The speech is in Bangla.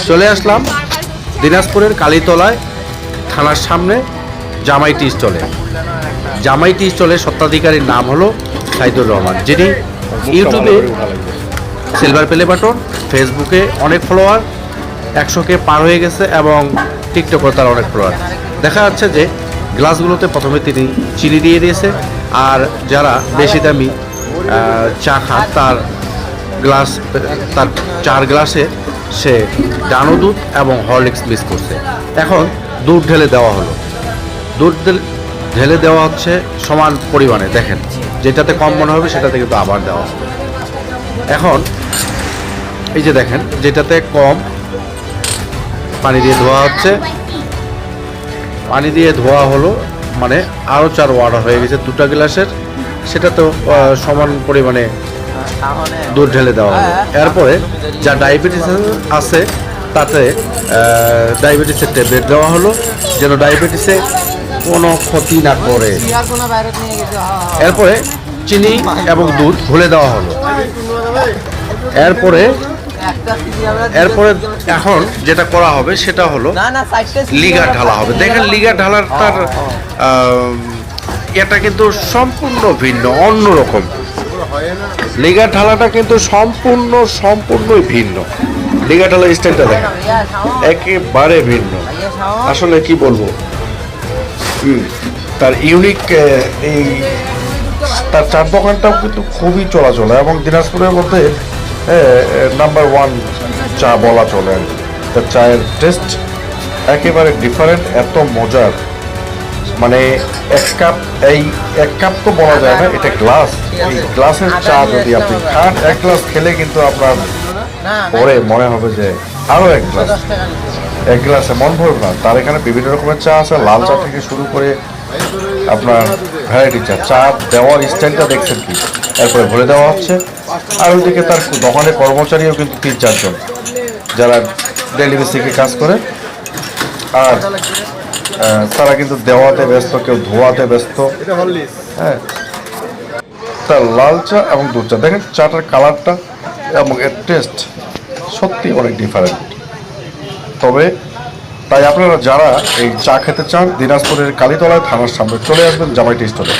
চলে আসলাম দিনাজপুরের কালীতলায় থানার সামনে জামাই টি স্টলে। জামাই টি স্টলের স্বত্বাধিকারীর নাম হলো সাইদুর রহমান, যিনি ইউটিউবে সিলভার প্লে বাটন, ফেসবুকে অনেক ফলোয়ার, 100কে পার হয়ে গেছে এবং টিকটকে তার অনেক ফলোয়ার। দেখা যাচ্ছে যে গ্লাসগুলোতে প্রথমে তিনি চিনি দিয়ে দিয়েছে, আর যারা বেশি দামি চা খান তার চার গ্লাসে সে ডানো দুধ এবং হরলিক্স মিক্স করছে। এখন দুধ ঢেলে দেওয়া হলো, ঢেলে দেওয়া হচ্ছে সমান পরিমাণে। দেখেন, যেটাতে কম মনে হবে সেটাতে কিন্তু আবার দেওয়া হবে। এখন এই যে দেখেন, যেটাতে কম পানি দিয়ে ধোয়া হচ্ছে, পানি দিয়ে ধোয়া হলো মানে আরও 4 ওয়াটার হয়ে গেছে 2টা গ্লাসের, সেটা তো সমান পরিমাণে দুধ ঢেলে দেওয়া হলো। এরপরে যা ডায়াবেটিস আছে তাতে ডায়াবেটিসের ট্যাবলেট দেওয়া হলো, যেন ডায়াবেটিসে কোনো ক্ষতি না করে। এরপরে চিনি এবং দুধ ঘুলে দেওয়া হলো। এরপরে এখন যেটা করা হবে সেটা হলো লিগার ঢালা হবে। দেখেন, লিগার ঢালার তার এটা কিন্তু সম্পূর্ণ ভিন্ন, অন্যরকম। লিগার ঢালাটা কিন্তু সম্পূর্ণই ভিন্ন। লিগার ঢালার স্টাইলটা দেখেন, একেবারে ভিন্ন। আসলে কি বলবো, তার ইউনিক এই তার চার দোকানটাও কিন্তু খুবই চলাচল এবং দিনাজপুরের মধ্যে নাম্বার 1 চা বলা চলে। তার চায়ের টেস্ট একেবারে ডিফারেন্ট, এত মজার। মানে এক কাপ তো বলা যায় না, এটা গ্লাস। এই গ্লাসের চা যদি আপনি খান, 1 গ্লাস খেলে কিন্তু আপনার পরে মনে হবে যে আরো 1 গ্লাস। 1 গ্লাসে মন ভরবে না। তার এখানে বিভিন্ন রকমের চা আছে, লাল চা থেকে শুরু করে আপনার ভ্যারাইটি চা দেওয়ার স্টাইলটা দেখছেন কি। এরপরে ভরে দেওয়া হচ্ছে, আর ওইদিকে তার দোকানের কর্মচারীও কিন্তু 3-4 জন যারা ডেলি বেসিকে কাজ করে, আর তারা কিন্তু দেওয়াতে ব্যস্ত, কেউ ধোয়াতে ব্যস্ত। হ্যাঁ, তার লাল চা এবং দুধ চা দেখেন, চাটার কালারটা এবং এর টেস্ট সত্যি অনেক ডিফারেন্ট। তবে তাই আপনারা যারা এই চা খেতে চান, দিনাজপুরের কালীতলায় থানার সামনে চলে আসবেন জামাই টি স্টলে।